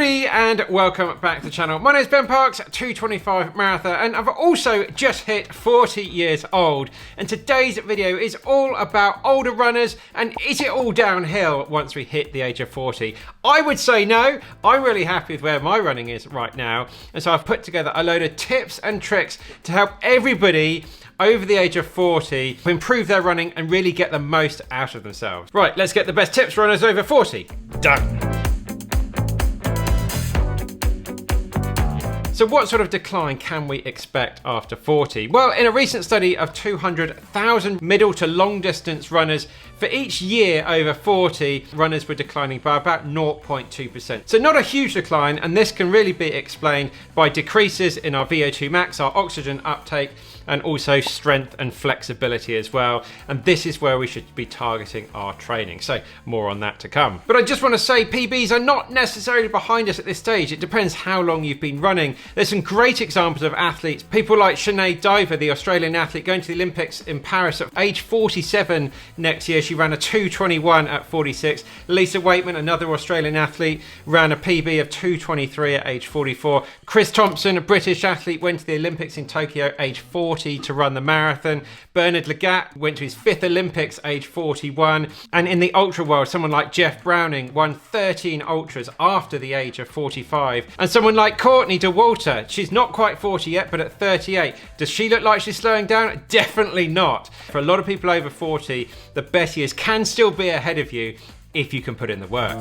everybody and welcome back to the channel. My name is Ben Parks, 225 marathon, and I've also just hit 40 years old. And today's video is all about older runners and is it all downhill once we hit the age of 40? I would say no. I'm really happy with where my running is right now. And so I've put together a load of tips and tricks to help everybody over the age of 40 to improve their running and really get the most out of themselves. Right, let's get the best tips for runners over 40. Done. So what sort of decline can we expect after 40? Well, in a recent study of 200,000 middle to long distance runners, for each year over 40, runners were declining by about 0.2%. So not a huge decline, and this can really be explained by decreases in our VO2 max, our oxygen uptake, and also strength and flexibility as well. And this is where we should be targeting our training. So more on that to come. But I just want to say PBs are not necessarily behind us at this stage. It depends how long you've been running. There's some great examples of athletes, people like Sinead Diver, the Australian athlete going to the Olympics in Paris at age 47 next year. She ran a 2:21 at 46. Lisa Waitman, another Australian athlete, ran a PB of 2:23 at age 44. Chris Thompson, a British athlete, went to the Olympics in Tokyo at age 40 to run the marathon. Bernard Lagat went to his 5th Olympics age 41. And in the ultra world, someone like Jeff Browning won 13 ultras after the age of 45. And someone like Courtney Dauwalter, she's not quite 40 yet, but at 38. Does she look like she's slowing down? Definitely not. For a lot of people over 40, the best years can still be ahead of you if you can put in the work.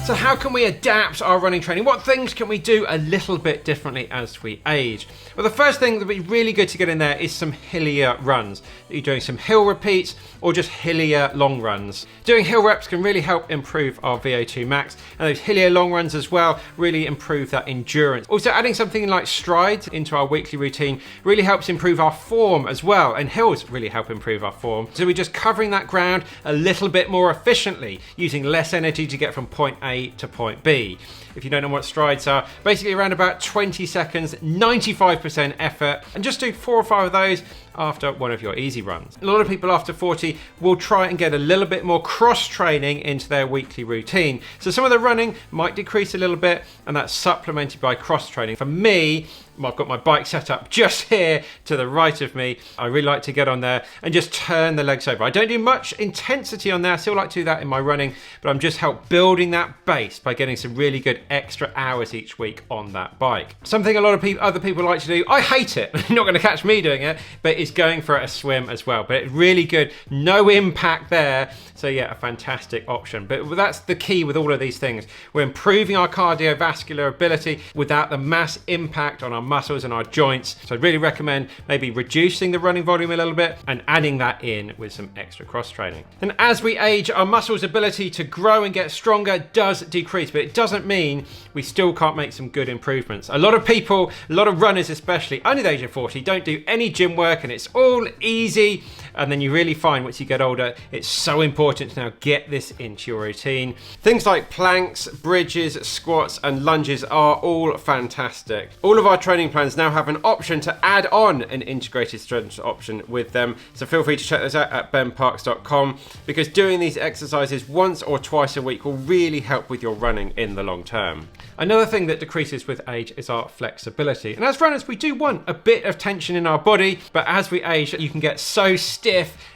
So how can we adapt our running training? What things can we do a little bit differently as we age? Well, the first thing that would be really good to get in there is some hillier runs. You're doing some hill repeats or just hillier long runs. Doing hill reps can really help improve our VO2 max, and those hillier long runs as well really improve that endurance. Also, adding something like strides into our weekly routine really helps improve our form as well, and hills really help improve our form. So we're just covering that ground a little bit more efficiently, using less energy to get from point A to point B. If you don't know what strides are, basically around about 20 seconds, 95% effort, and just do 4 or 5 of those after one of your easy runs. A lot of people after 40 will try and get a little bit more cross training into their weekly routine. So some of the running might decrease a little bit, and that's supplemented by cross training. For me, I've got my bike set up just here to the right of me. I really like to get on there and just turn the legs over. I don't do much intensity on there. I still like to do that in my running, but I'm just help building that base by getting some really good extra hours each week on that bike. Something a lot of other people like to do, I hate it, you're not going to catch me doing it, but it's going for a swim as well. But it's really good, no impact there. So yeah, a fantastic option. But that's the key with all of these things. We're improving our cardiovascular ability without the mass impact on our muscles and our joints. So I'd really recommend maybe reducing the running volume a little bit and adding that in with some extra cross training. And as we age, our muscles' ability to grow and get stronger does decrease, but it doesn't mean we still can't make some good improvements. A lot of people, a lot of runners especially, under the age of 40, don't do any gym work and it's all easy. And then you really find once you get older, it's so important to now get this into your routine. Things like planks, bridges, squats, and lunges are all fantastic. All of our training plans now have an option to add on an integrated strength option with them. So feel free to check those out at benparks.com, because doing these exercises once or twice a week will really help with your running in the long term. Another thing that decreases with age is our flexibility. And as runners, we do want a bit of tension in our body, but as we age, you can get so stiff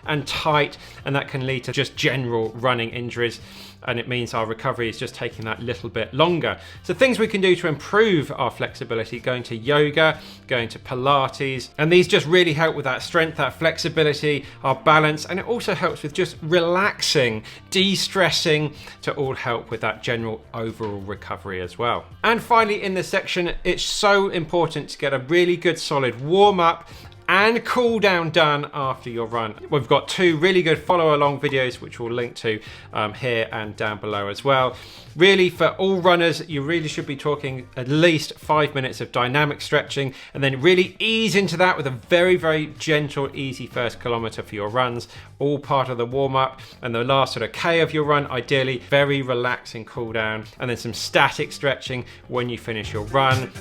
and tight, and that can lead to just general running injuries. And it means our recovery is just taking that little bit longer. So things we can do to improve our flexibility, going to yoga, going to Pilates, and these just really help with that strength, that flexibility, our balance, and it also helps with just relaxing, de-stressing, to all help with that general overall recovery as well. And finally, in this section, it's so important to get a really good solid warm-up and cool down done after your run. We've got 2 really good follow along videos, which we'll link to here and down below as well. Really, for all runners, you really should be talking at least 5 minutes of dynamic stretching, and then really ease into that with a very, very gentle, easy first kilometer for your runs, all part of the warm up. And the last sort of K of your run, ideally very relaxing cool down, and then some static stretching when you finish your run.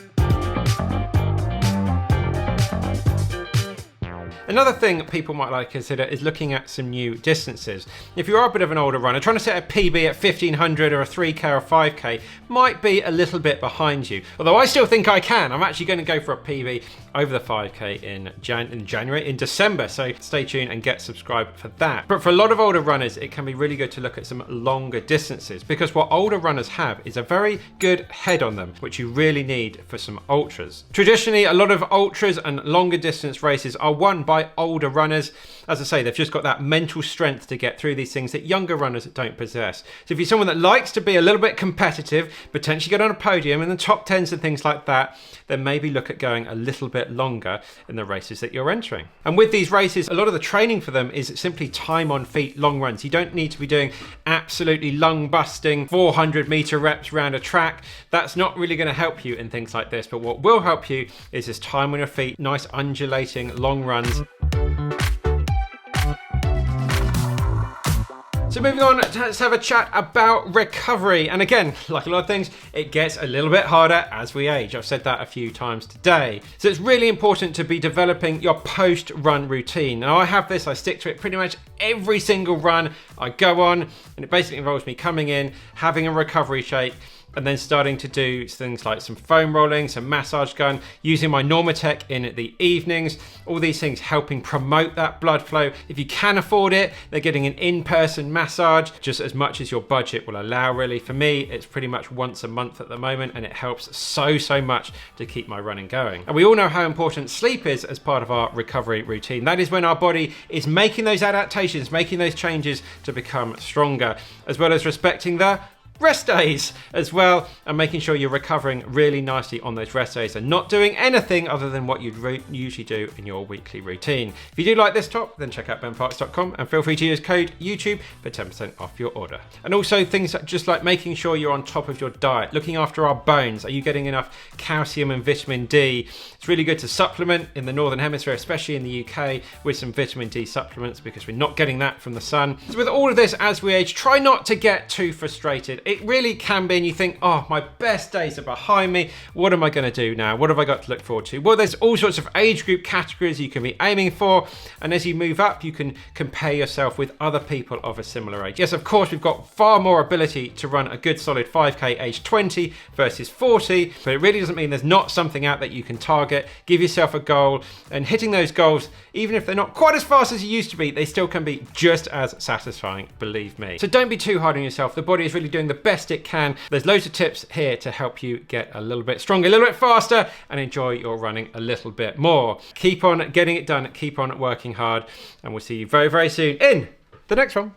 Another thing people might like to consider is looking at some new distances. If you are a bit of an older runner, trying to set a PB at 1500 or a 3K or 5K might be a little bit behind you. Although I still think I can. I'm actually going to go for a PB over the 5K in December. So stay tuned and get subscribed for that. But for a lot of older runners, it can be really good to look at some longer distances, because what older runners have is a very good head on them, which you really need for some ultras. Traditionally, a lot of ultras and longer distance races are won by older runners. As I say, they've just got that mental strength to get through these things that younger runners don't possess. So if you're someone that likes to be a little bit competitive, potentially get on a podium in the top 10s and things like that, then maybe look at going a little bit longer in the races that you're entering. And with these races, a lot of the training for them is simply time on feet long runs. You don't need to be doing absolutely lung busting 400-meter reps around a track. That's not really going to help you in things like this. But what will help you is this time on your feet, nice undulating long runs. So moving on, let's have a chat about recovery. And again, like a lot of things, it gets a little bit harder as we age. I've said that a few times today. So it's really important to be developing your post-run routine. Now I have this, I stick to it pretty much every single run I go on, and it basically involves me coming in, having a recovery shake, and then starting to do things like some foam rolling, some massage gun, using my Normatec in the evenings, all these things helping promote that blood flow. If you can afford it, they're getting an in-person massage just as much as your budget will allow, really. For me, it's pretty much once a month at the moment, and it helps so much to keep my running going. And we all know how important sleep is as part of our recovery routine. That is when our body is making those adaptations, making those changes to become stronger, as well as respecting the rest days as well, and making sure you're recovering really nicely on those rest days and not doing anything other than what you'd usually do in your weekly routine. If you do like this top, then check out benparks.com and feel free to use code YouTube for 10% off your order. And also things just like making sure you're on top of your diet, looking after our bones. Are you getting enough calcium and vitamin D? It's really good to supplement in the Northern Hemisphere, especially in the UK, with some vitamin D supplements, because we're not getting that from the sun. So with all of this, as we age, try not to get too frustrated. It really can be, and you think, oh, my best days are behind me. What am I going to do now? What have I got to look forward to? Well, there's all sorts of age group categories you can be aiming for, and as you move up, you can compare yourself with other people of a similar age. Yes, of course, we've got far more ability to run a good solid 5K age 20 versus 40, but it really doesn't mean there's not something out that you can target. Give yourself a goal, and hitting those goals, even if they're not quite as fast as you used to be, they still can be just as satisfying, believe me. So don't be too hard on yourself. The body is really doing the best it can. There's loads of tips here to help you get a little bit stronger, a little bit faster, and enjoy your running a little bit more. Keep on getting it done, keep on working hard, and we'll see you very soon in the next one.